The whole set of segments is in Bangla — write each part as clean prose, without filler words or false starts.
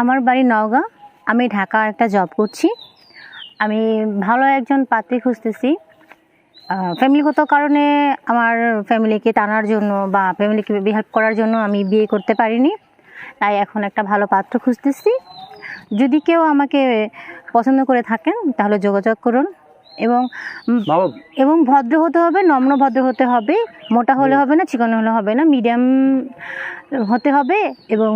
আমার বাড়ি নওগাঁ। আমি ঢাকা একটা জব করছি। আমি ভালো একজন পাত্রী খুঁজতেছি। ফ্যামিলিগত কারণে আমার ফ্যামিলিকে টানার জন্য বা ফ্যামিলিকে হেল্প করার জন্য আমি বিয়ে করতে পারিনি, তাই এখন একটা ভালো পাত্র খুঁজতেছি। যদি কেউ আমাকে পছন্দ করে থাকেন তাহলে যোগাযোগ করুন। এবং এবং ভদ্র হতে হবে, নম্র ভদ্র হতে হবে। মোটা হলে হবে না, চিকন হলে হবে না, মিডিয়াম হতে হবে এবং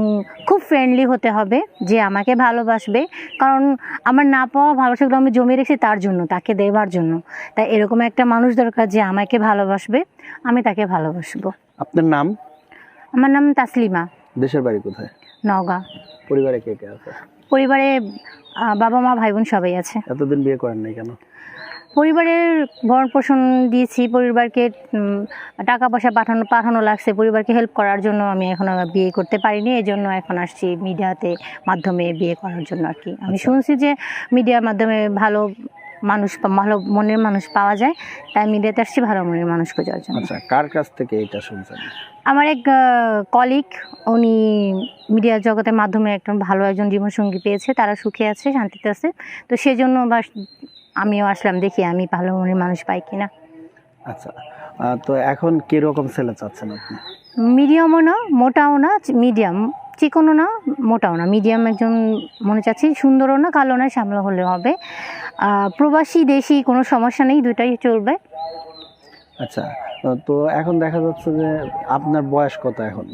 খুব ফ্রেন্ডলি হতে হবে, যে আমাকে ভালোবাসবে। কারণ আমার না পাওয়া ভালোবাসাগুলো আমি জমিয়ে রেখেছি তার জন্য, তাকে দেবার জন্য। তাই এরকম একটা মানুষ দরকার যে আমাকে ভালোবাসবে, আমি তাকে ভালোবাসবো। আপনার নাম? আমার নাম তাসলিমা। দেশের বাড়ি কোথায়? নওগাঁ। পরিবারে কে কে আছে? পরিবারে বাবা মা ভাই বোন সবাই আছে। এতদিন বিয়ে করেন নাই কেন? পরিবারের ভরণ পোষণ দিয়েছি, পরিবারকে টাকা পয়সা পাঠানো লাগছে, পরিবারকে হেল্প করার জন্য আমি এখনও বিয়ে করতে পারিনি। এই জন্য এখন আসছি মিডিয়াতে মাধ্যমে বিয়ে করার জন্য আর কি। আমি শুনছি যে মিডিয়ার মাধ্যমে ভালো মানুষ, ভালো মনের মানুষ পাওয়া যায়, তাই মিডিয়াতে আসছি ভালো মনের মানুষ খোঁজার জন্য। আচ্ছা, কার কাছ থেকে এটা শুনছেন? আমার এক কলিগ, উনি মিডিয়া জগতের মাধ্যমে একজন ভালো একজন জীবনসঙ্গী পেয়েছে, তারা সুখে আছে, শান্তিতে আছে। তো সেজন্য আমিও আসলাম, দেখি আমি ভালো মনের মানুষ পাই কিনা। আচ্ছা, তো এখন কিরকম ছেলে চাচ্ছেন আপনি? মিডিয়ামও না, মোটাও না, মিডিয়াম, চিকনও না, মোটাও না, মিডিয়াম একজন মনে চাচ্ছি। সুন্দরও না, কালো না, শ্যামলা হলে হবে। প্রবাসী দেশি কোনো সমস্যা নেই, দুটাই চলবে। আচ্ছা, তো এখন দেখা যাচ্ছে যে আপনার বয়স কত এখন?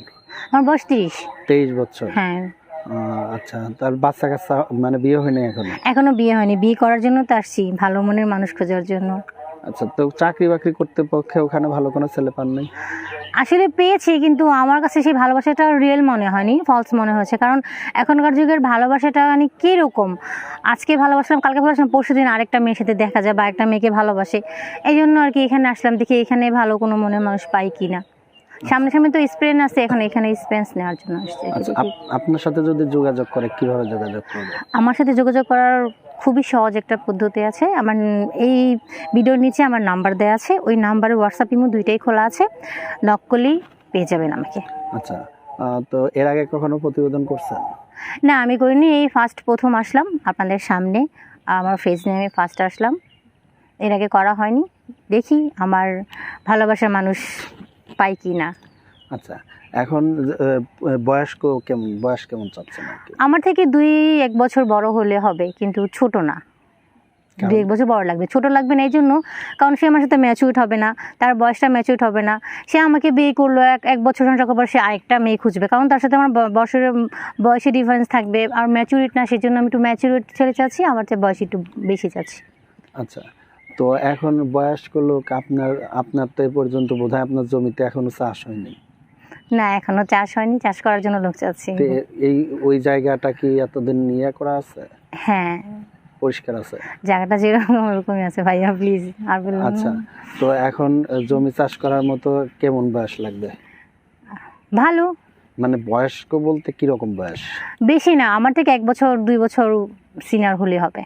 আমার বয়স 30। 23 বছর? হ্যাঁ। আচ্ছা, তার বাচ্চা কাচ্চা মানে বিয়ে হয়নি এখনো বিয়ে হয়নি। বিয়ে করার জন্য তো আসছি, ভালো মনের মানুষ খোঁজার জন্য। আচ্ছা, তো চাকরি বাকরি করতে পক্ষে ওখানে ভালো কোনো ছেলে পান নাই? আসলে পেয়েছি, কিন্তু আমার কাছে সেই ভালোবাসাটা রিয়েল মনে হয়নি, ফলস মনে হয়েছে। কারণ এখনকার যুগের ভালোবাসাটা মানে কীরকম, আজকে ভালোবাসলাম, কালকে ভালোবাসলাম, পরশু দিন আরেকটা মেয়ের সাথে দেখা যায় বা একটা মেয়েকে ভালোবাসে। এই জন্য আর কি এখানে আসলাম, দেখি এখানে ভালো কোনো মনের মানুষ পাই কি না। সামনে সামনে তো এক্সপিরিয়েন্স আছে, এখন এখানে এক্সপিরিয়েন্স নেওয়ার জন্য আসছে। আচ্ছা, আপনার সাথে যদি যোগাযোগ করে কিভাবে যোগাযোগ করবে? আমার সাথে যোগাযোগ করার খুবই সহজ একটা পদ্ধতি আছে। আমার এই ভিডিওর নিচে আমার নাম্বার দেওয়া আছে, ওই নাম্বারে হোয়াটসঅ্যাপ ইমো দুইটাই খোলা আছে, নক করলেই পেয়ে যাবেন আমাকে। আচ্ছা, তো এর আগে কখনো প্রতিবেদন করছেন? না, আমি করিনি, এই প্রথম আসলাম আপনাদের সামনে, আমার ফেস নেমে ফার্স্ট আসলাম, এর আগে করা হয়নি। দেখি আমার ভালোবাসার মানুষ পাই কি না। আচ্ছা, এখন বয়স কেমন চাচ্ছেন? আমার থেকে 2-1 বছর বড় হলে হবে, কিন্তু ছোট না। 2-1 বছর বড় লাগবে, ছোট লাগবে না এই জন্য, কারণ সে আমার সাথে ম্যাচিউরড হবে না, তার বয়সটা ম্যাচিউরড হবে না। সে আমাকে বিয়ে করলো, এক বছর সংসার করার পর সে আরেকটা মেয়ে খুঁজবে, কারণ তার সাথে আমার বয়সের ডিফারেন্স থাকবে, আর ম্যাচিউরিট না, সেই জন্য আমি একটু ম্যাচিউরিট ছেলে চাচ্ছি, আমার চেয়ে বয়স একটু বেশি চাচ্ছি। আচ্ছা, তো এখন বয়স্ক লোক আপনার তো এ পর্যন্ত বোধহয় আপনার জমিতে এখনো চাষ হয়নি? না, এখনো চাষ হয়নি, চাষ করার জন্য লোক চাচ্ছি। ওই জায়গাটা কি এতদিন নিয়ে করা আছে? হ্যাঁ, পরিষ্কার আছে জায়গাটা যেরকম ওরকমই আছে ভাইয়া, প্লিজ আর বলুন। আচ্ছা, তো এখন জমি চাষ করার মতো কেমন বয়স লাগবে? ভালো। মানে বয়স্ক বলতে কি রকম বয়স? বেশি না, আমার থেকে 1 বছর 2 বছর সিনিয়র হলে হবে।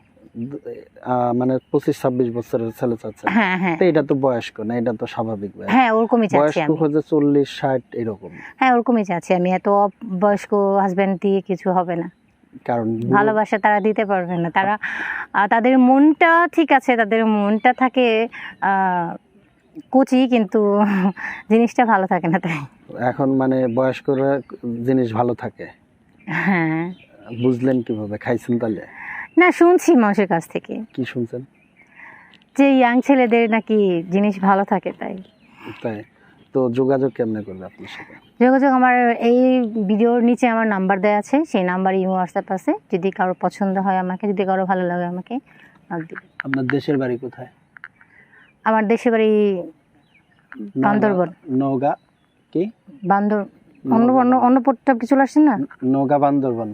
মানে 25-26 বছরের ছেলে চাচ্ছে? হ্যাঁ হ্যাঁ। তো এটা তো বয়স্ক না, এটা তো স্বাভাবিক বয়স। হ্যাঁ, ওরকমই চাচ্ছি আমি। বয়স্ক হচ্ছে 40-60 এরকম। হ্যাঁ, ওরকমই চাচ্ছি আমি। এত বয়স্ক হাজবেন্ড দিয়ে কিছু হবে না, কারণ ভালোবাসা তারা দিতে পারবে না। তারা তাদের মনটা ঠিক আছে, তাদের মনটা থাকে কুচি, কিন্তু জিনিসটা ভালো থাকে না। তাই এখন মানে বয়স্করা জিনিস ভালো থাকে। হ্যাঁ। বুঝলেন কিভাবে? খাইছেন তাহলে? না, শুনছি মানুষের কাছ থেকে। কি শুনছেন? যে ইয়াং ছেলেদের নাকি জিনিস ভালো থাকে। তাই তো যোগাযোগ কেমনে করবে আপনার সাথে? যোগাযোগ আমার এই ভিডিওর নিচে আমার নাম্বার দেওয়া আছে, সেই নাম্বারে ইমো হোয়াটসঅ্যাপ আছে। যদি কারো পছন্দ হয় আমাকে, যদি কারো ভালো লাগে আমাকে নক দিবে। আপনার দেশের বাড়ি কোথায়? আমার দেশের বাড়ি বান্দরবন। নওগাঁ? কি অন্য প্রস্তাব কিছু আসছে না? নওগাঁ বান্দরবন।